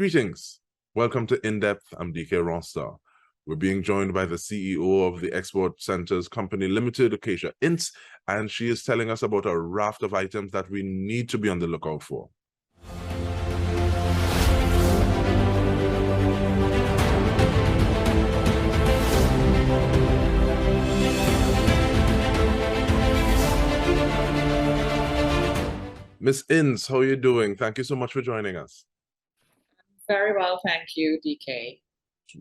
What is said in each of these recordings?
Greetings. Welcome to In-Depth. I'm Dike Rostant. We're being joined by the CEO of the Export Centres Company Ltd, Kaisha Ince, and she is telling us about a raft of items that we need to be on the lookout for. Miss Ince, how are you doing? Thank you so much for joining us. Very well, thank you, DK.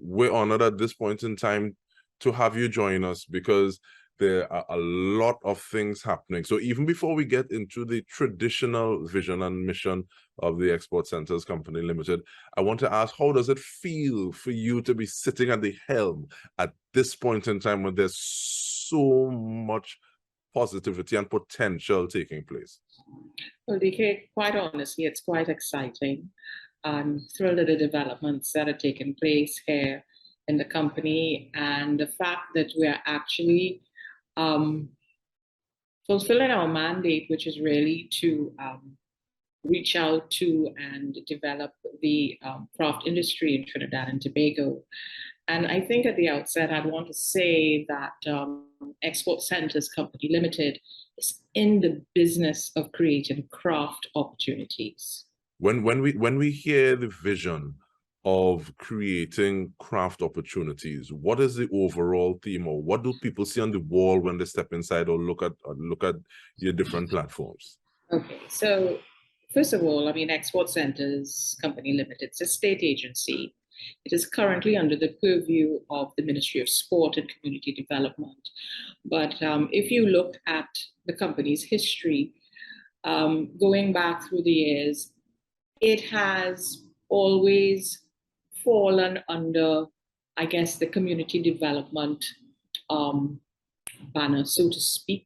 We're honored at this point in time to have you join us because there are a lot of things happening. So even before we get into the traditional vision and mission of the Export Centres Company Limited, I want to ask, how does it feel for you to be sitting at the helm at this point in time when there's so much positivity and potential taking place? Well, DK, quite honestly, it's quite exciting. I'm thrilled at the developments that are taking place here in the company and the fact that we are actually fulfilling our mandate, which is really to reach out to and develop the craft industry in Trinidad and Tobago. And I think at the outset, I'd want to say that Export Centres Company Limited is in the business of creating craft opportunities. When we hear the vision of creating craft opportunities, what is the overall theme, or what do people see on the wall when they step inside or look at your different platforms? Okay, so first of all, I mean, Export Centres Company Limited is a state agency. It is currently under the purview of the Ministry of Sport and Community Development. But if you look at the company's history, going back through the years, it has always fallen under, I guess, the community development banner, so to speak,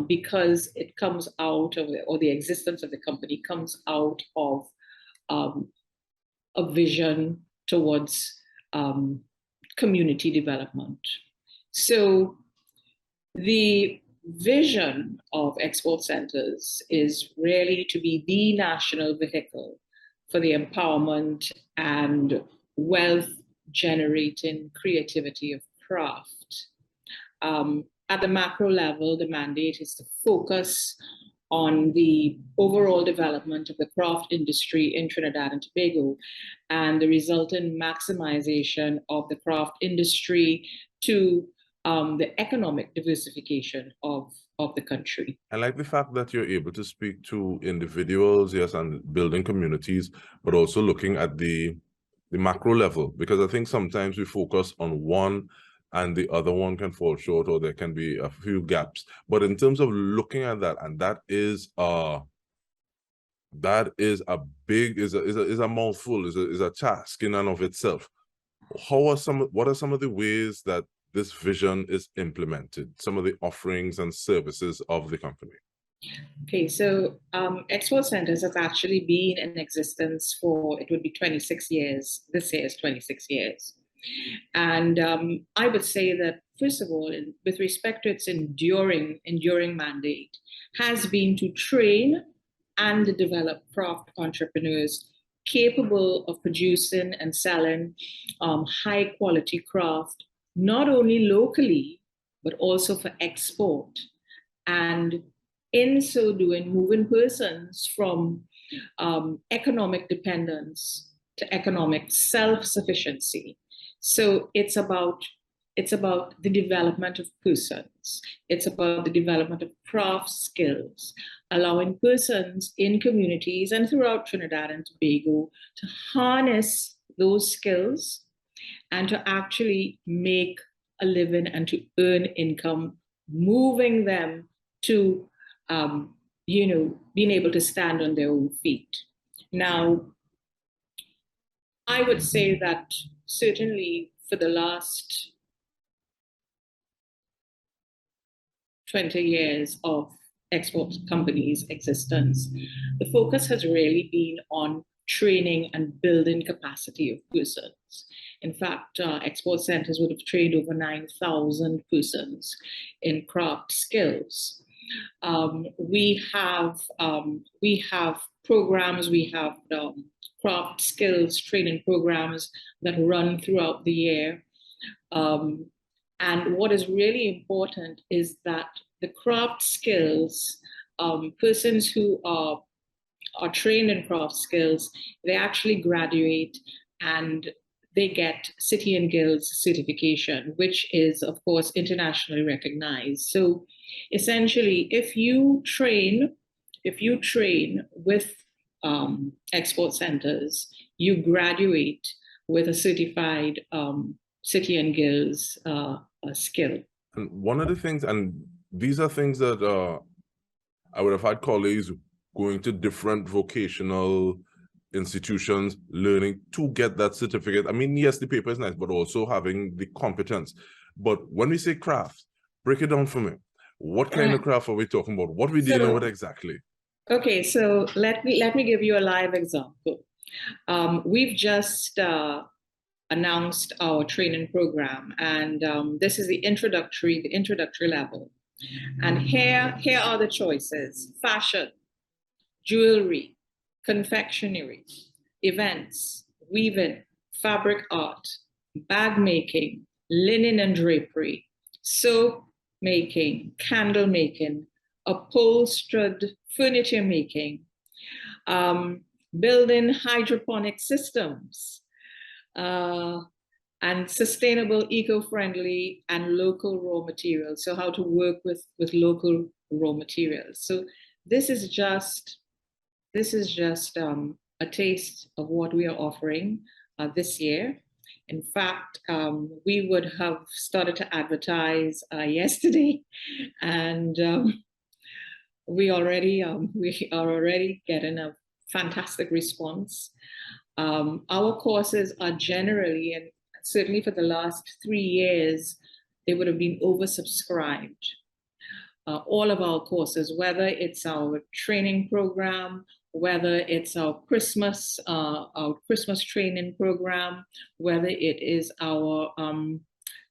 because it comes out of, or the existence of the company comes out of a vision towards community development. So the vision of Export Centres is really to be the national vehicle for the empowerment and wealth generating creativity of craft. At the macro level, the mandate is to focus on the overall development of the craft industry in Trinidad and Tobago and the resultant maximization of the craft industry to the economic diversification of the country. I like the fact that you're able to speak to individuals, yes, and building communities, but also looking at the macro level, because I think sometimes we focus on one and the other one can fall short, or there can be a few gaps. But in terms of looking at that, and that is a mouthful, is a task in and of itself. What are some of the ways that this vision is implemented, some of the offerings and services of the company? Okay, so Export Centres has actually been in existence for, it would be 26 years. This year is 26 years. And I would say that, first of all, with respect to its enduring mandate, has been to train and develop craft entrepreneurs capable of producing and selling high quality craft, not only locally, but also for export. And in so doing, moving persons from economic dependence to economic self-sufficiency. So it's about the development of persons. It's about the development of craft skills, allowing persons in communities and throughout Trinidad and Tobago to harness those skills and to actually make a living and to earn income, moving them to, being able to stand on their own feet. Now, I would say that certainly for the last 20 years of export companies' existence, the focus has really been on training and building capacity of persons. In fact, Export Centres would have trained over 9,000 persons in craft skills. We have programs, we have craft skills training programs that run throughout the year. And what is really important is that the craft skills, persons who are trained in craft skills, they actually graduate and they get City and Guilds certification, which is, of course, internationally recognized. So essentially, if you train with export centers, you graduate with a certified City and Guilds skill. And one of the things, and these are things that I would have had colleagues going to different vocational institutions, learning to get that certificate. I mean, yes, the paper is nice, but also having the competence. But when we say craft, break it down for me. What kind of craft are we talking about? What are we dealing with exactly? Okay, so let me give you a live example. We've just announced our training program, and this is the introductory level. And here are the choices: fashion, jewelry, confectionery, events, weaving, fabric art, bag making, linen and drapery, soap making, candle making, upholstered furniture making, building hydroponic systems, and sustainable, eco-friendly, and local raw materials. So how to work with local raw materials. So this is just a taste of what we are offering this year. In fact, we would have started to advertise yesterday, and we are already getting a fantastic response. Our courses are generally, and certainly for the last 3 years, they would have been oversubscribed. All of our courses, whether it's our training program, whether it's our Christmas training program, whether it is our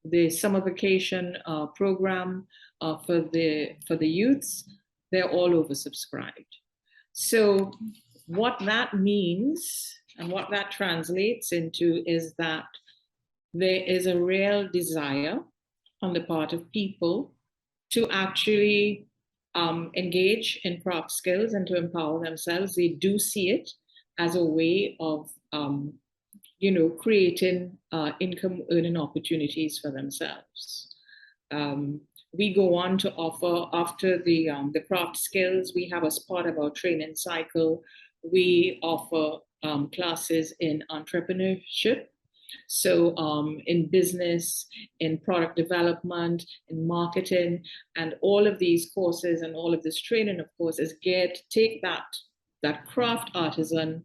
the summer vacation program for the youths, they're all oversubscribed. So what that means and what that translates into is that there is a real desire on the part of people to actually engage in craft skills and to empower themselves. They do see it as a way of, creating income earning opportunities for themselves. We go on to offer, after the craft skills, we have as part of our training cycle, we offer classes in entrepreneurship. So in business, in product development, in marketing, and all of these courses and all of this training, of course, is geared to take that craft artisan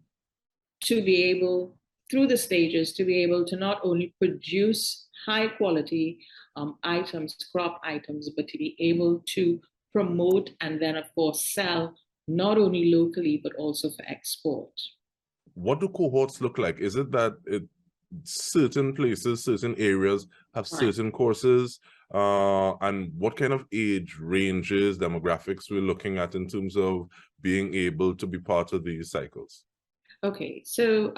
to be able, through the stages, to be able to not only produce high quality items, craft items, but to be able to promote and then, of course, sell not only locally, but also for export. What do cohorts look like? Is it that certain places, certain areas have certain courses, and what kind of age ranges, demographics we're looking at in terms of being able to be part of these cycles? Okay, so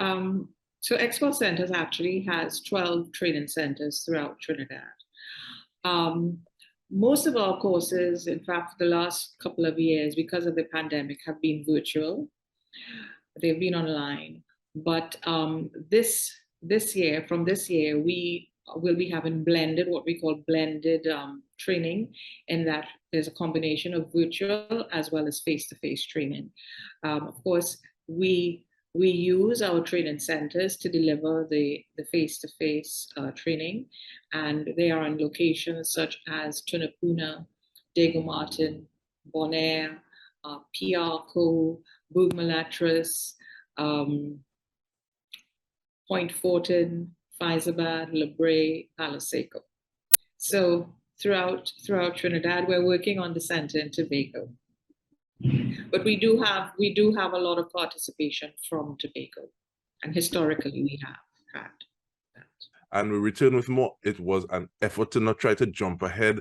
Export Centres actually has 12 training centers throughout Trinidad. Most of our courses, in fact, for the last couple of years, because of the pandemic, have been virtual. They've been online, but this year, we will be having what we call blended training, in that there's a combination of virtual as well as face-to-face training. Of course, we use our training centers to deliver the face-to-face training, and they are in locations such as Tunapuna, Diego Martin, Bonaire, Piarco, Bougmalatris, Point Fortin, Faizabad, Lebre, Palo Seco. So throughout Trinidad, we're working on the center in Tobago. But we do have a lot of participation from Tobago, and historically we have had that. And we return with more. It was an effort to not try to jump ahead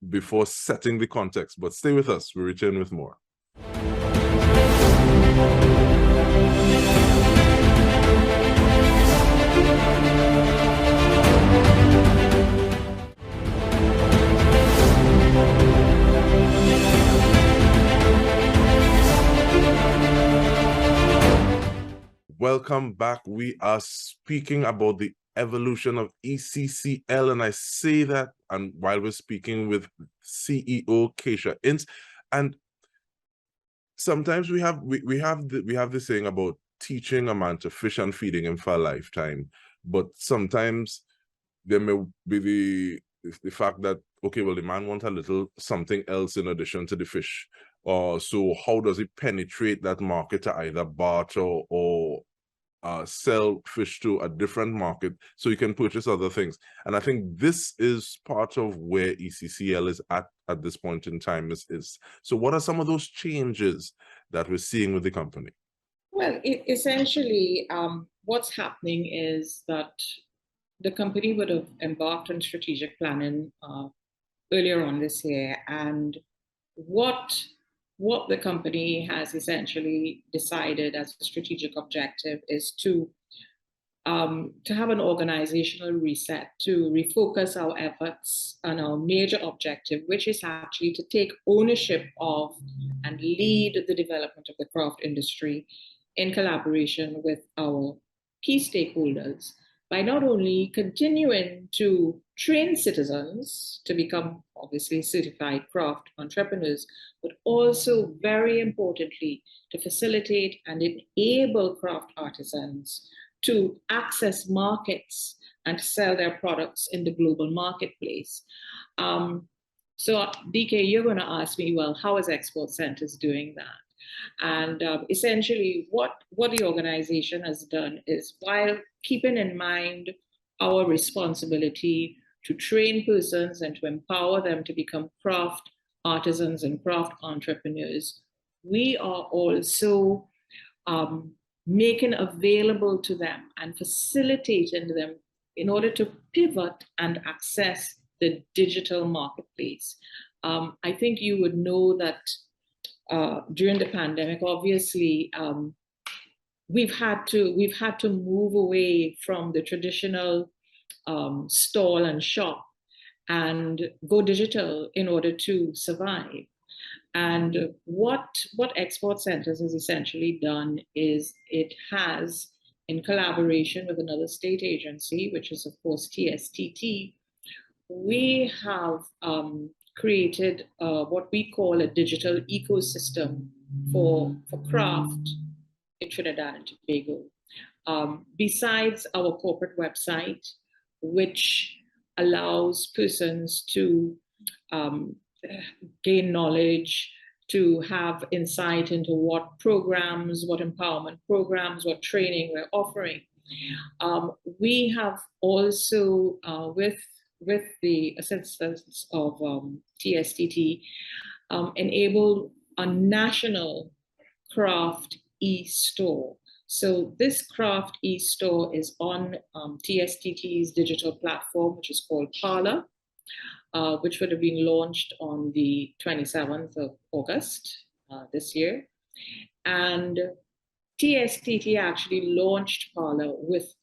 before setting the context, but stay with us. We return with more. welcome back. We are speaking about the evolution of ECCL, and I say that and while we're speaking with CEO Kaisha Ince. And sometimes we have this saying about teaching a man to fish and feeding him for a lifetime, but sometimes there may be the fact that, okay, well, the man wants a little something else in addition to the fish. So how does he penetrate that market to either barter or sell fish to a different market so you can purchase other things? And I think this is part of where ECCL is at this point in time. So what are some of those changes that we're seeing with the company? Well, essentially, what's happening is that the company would have embarked on strategic planning earlier on this year, and what the company has essentially decided as a strategic objective is to have an organizational reset, to refocus our efforts on our major objective, which is actually to take ownership of and lead the development of the craft industry in collaboration with our key stakeholders, by not only continuing to train citizens to become obviously certified craft entrepreneurs, but also, very importantly, to facilitate and enable craft artisans to access markets and sell their products in the global marketplace. So, Dike, you're going to ask me, well, how is Export Centres doing that? And essentially, what the organization has done is, while keeping in mind our responsibility to train persons and to empower them to become craft artisans and craft entrepreneurs, we are also making available to them and facilitating them in order to pivot and access the digital marketplace. I think you would know that during the pandemic, obviously, we've had to move away from the traditional stall and shop and go digital in order to survive. And what Export Centres has essentially done is it has, in collaboration with another state agency, which is of course TSTT, we have created what we call a digital ecosystem for craft in Trinidad and Tobago. Besides our corporate website, which allows persons to gain knowledge, to have insight into what programs, what empowerment programs, what training we're offering. We have also, with the assistance of TSTT, enabled a national craft e-store. So this craft e-store is on TSTT's digital platform, which is called Parlour, which would have been launched on the 27th of August this year. And TSTT actually launched Parlour with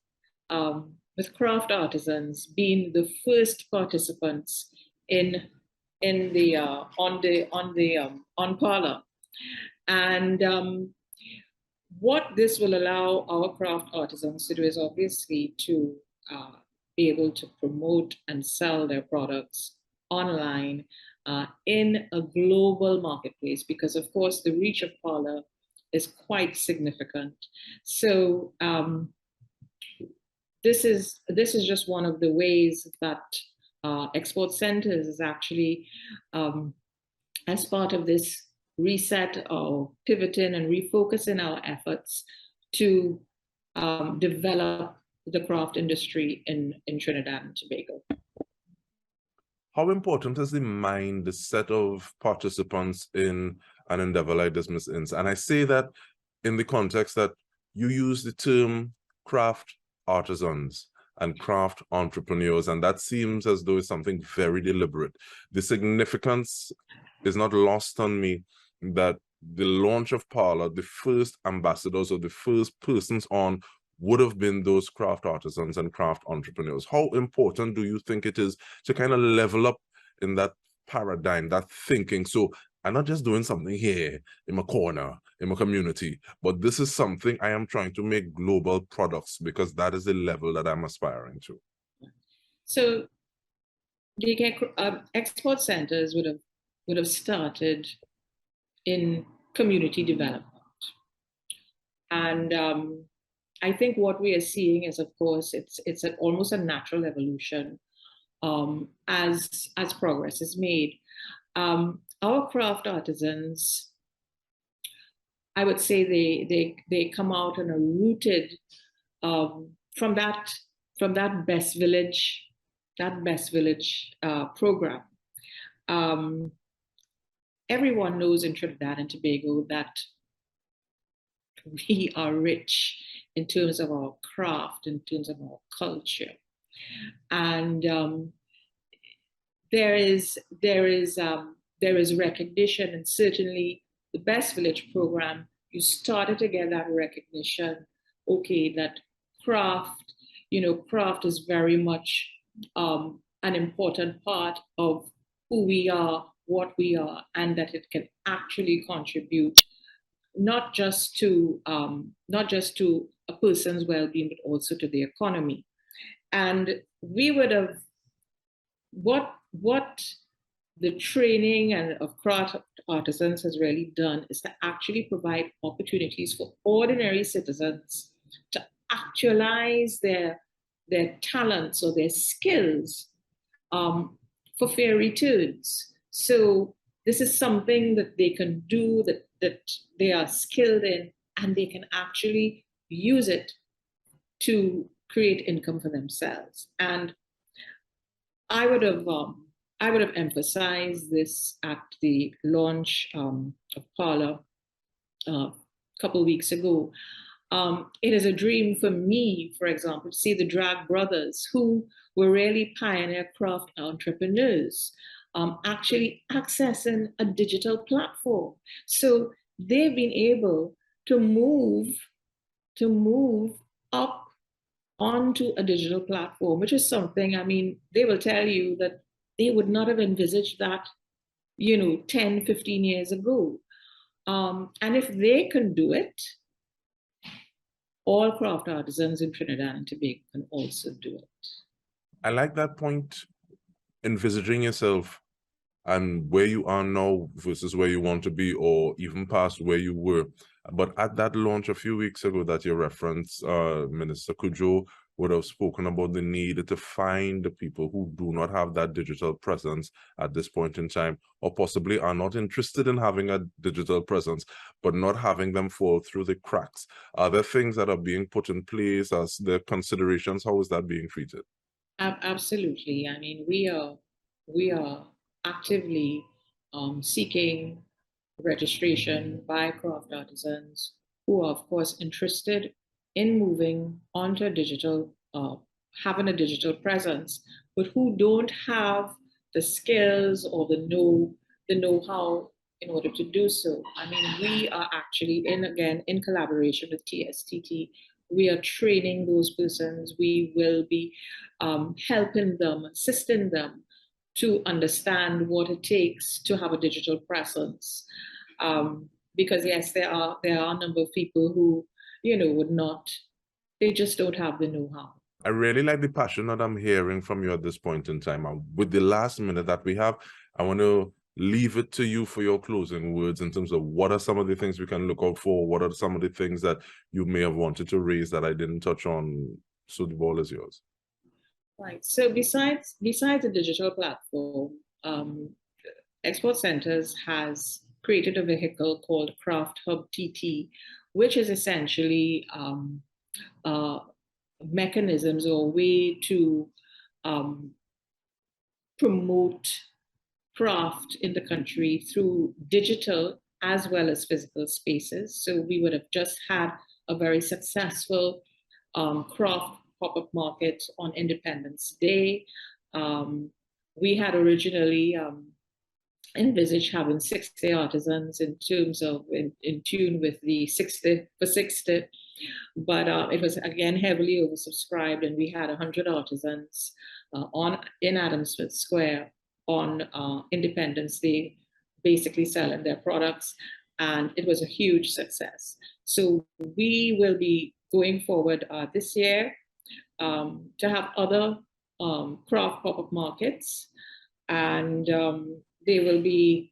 craft artisans being the first participants on Parlour. And what this will allow our craft artisans to do is obviously to be able to promote and sell their products online in a global marketplace, because of course the reach of Parlour is quite significant. So this is just one of the ways that Export Centres is actually, as part of this reset or pivoting and refocusing our efforts to develop the craft industry in Trinidad and Tobago. How important is the set of participants in an endeavor like this, Ms. Ince? And I say that in the context that you use the term craft artisans and craft entrepreneurs, and that seems as though it's something very deliberate. The significance is not lost on me that the launch of Parlour, the first ambassadors or the first persons on would have been those craft artisans and craft entrepreneurs. How important do you think it is to kind of level up in that paradigm, that thinking? So I'm not just doing something here in my corner, in my community, but this is something I am trying to make global products because that is the level that I'm aspiring to. So the export centers would have started in community development, and I think what we are seeing is, of course, it's almost a natural evolution as progress is made. Our craft artisans, I would say, they come out and are rooted from that best village program. Everyone knows in Trinidad and Tobago that we are rich in terms of our craft, in terms of our culture, and there is recognition, and certainly the Best Village program, you started to get that recognition. Okay, that craft, craft is very much an important part of who we are, what we are, and that it can actually contribute not just to a person's well-being, but also to the economy. And we would have what the training and of craft artisans has really done is to actually provide opportunities for ordinary citizens to actualize their talents or their skills for fair returns. So this is something that they can do, that they are skilled in, and they can actually use it to create income for themselves. And I would have emphasized this at the launch of Parlour a couple of weeks ago. It is a dream for me, for example, to see the Drag brothers, who were really pioneer craft entrepreneurs, actually accessing a digital platform. So they've been able to move up onto a digital platform, which is something, I mean, they will tell you that they would not have envisaged that, 10, 15 years ago. And if they can do it, all craft artisans in Trinidad and Tobago can also do it. I like that point, envisaging yourself and where you are now versus where you want to be, or even past where you were. But at that launch a few weeks ago that you referenced, Minister Cudjoe would have spoken about the need to find the people who do not have that digital presence at this point in time, or possibly are not interested in having a digital presence, but not having them fall through the cracks. Are there things that are being put in place as the considerations? How is that being treated? Absolutely. I mean, we are actively seeking registration by craft artisans who are, of course, interested in moving onto digital, having a digital presence, but who don't have the skills or the know-how in order to do so. I mean, we are actually in collaboration with TSTT. We are training those persons. We will be helping them, assisting them to understand what it takes to have a digital presence. Because yes, there are a number of people who, would not, they just don't have the know-how. I really like the passion that I'm hearing from you at this point in time. And with the last minute that we have, I want to leave it to you for your closing words in terms of what are some of the things we can look out for? What are some of the things that you may have wanted to raise that I didn't touch on? So the ball is yours. Right. So besides the digital platform, Export Centres has created a vehicle called Craft Hub TT, which is essentially mechanisms or a way to promote craft in the country through digital as well as physical spaces. So we would have just had a very successful craft pop-up market on Independence Day. We had originally envisaged having 60 artisans in terms of in tune with the 60 for 60, but it was again heavily oversubscribed, and we had 100 artisans in Adam Smith Square on Independence Day. basically selling their products, and it was a huge success. So we will be going forward this year to have other craft pop-up markets, and they will be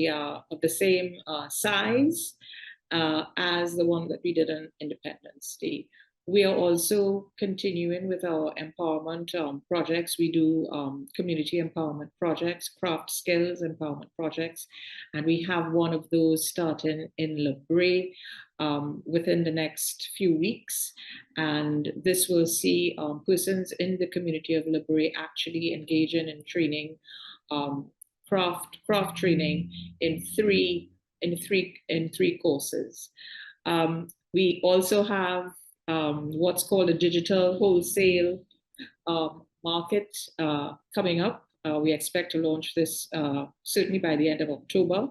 of the same size as the one that we did on Independence Day. We are also continuing with our empowerment projects. We do community empowerment projects, craft skills empowerment projects, and we have one of those starting in Le Bray within the next few weeks. And this will see persons in the community of Le Bray actually engaging in training, craft training in three courses. We also have what's called a digital wholesale market coming up. We expect to launch this certainly by the end of October,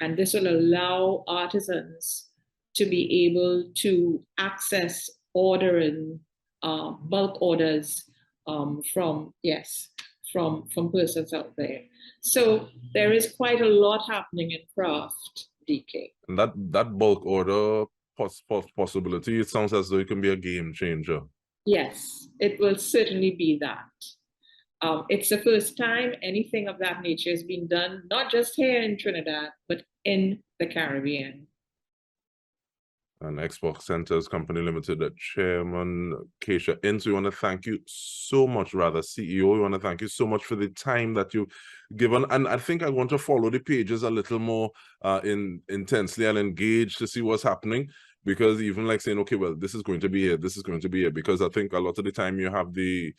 and this will allow artisans to be able to access ordering bulk orders from persons out there. So there is quite a lot happening in craft, Dike. And that bulk order possibility, it sounds as though it can be a game changer. Yes, it will certainly be that. It's the first time anything of that nature has been done, not just here in Trinidad, but in the Caribbean. And Export Centres Company Ltd, Chairman Kaisha Ince, we want to thank you so much, CEO. We want to thank you so much for the time that you've given. And I think I want to follow the pages a little more intensely and engage to see what's happening. Because even like saying, okay, well, this is going to be it, this is going to be it. Because I think a lot of the time you have the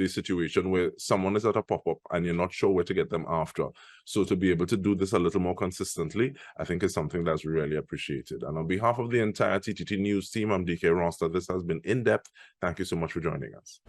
situation where someone is at a pop-up and you're not sure where to get them after. So to be able to do this a little more consistently, I think is something that's really appreciated. And on behalf of the entire TTT News team, I'm Dike Rostant. This has been In Depth. Thank you so much for joining us.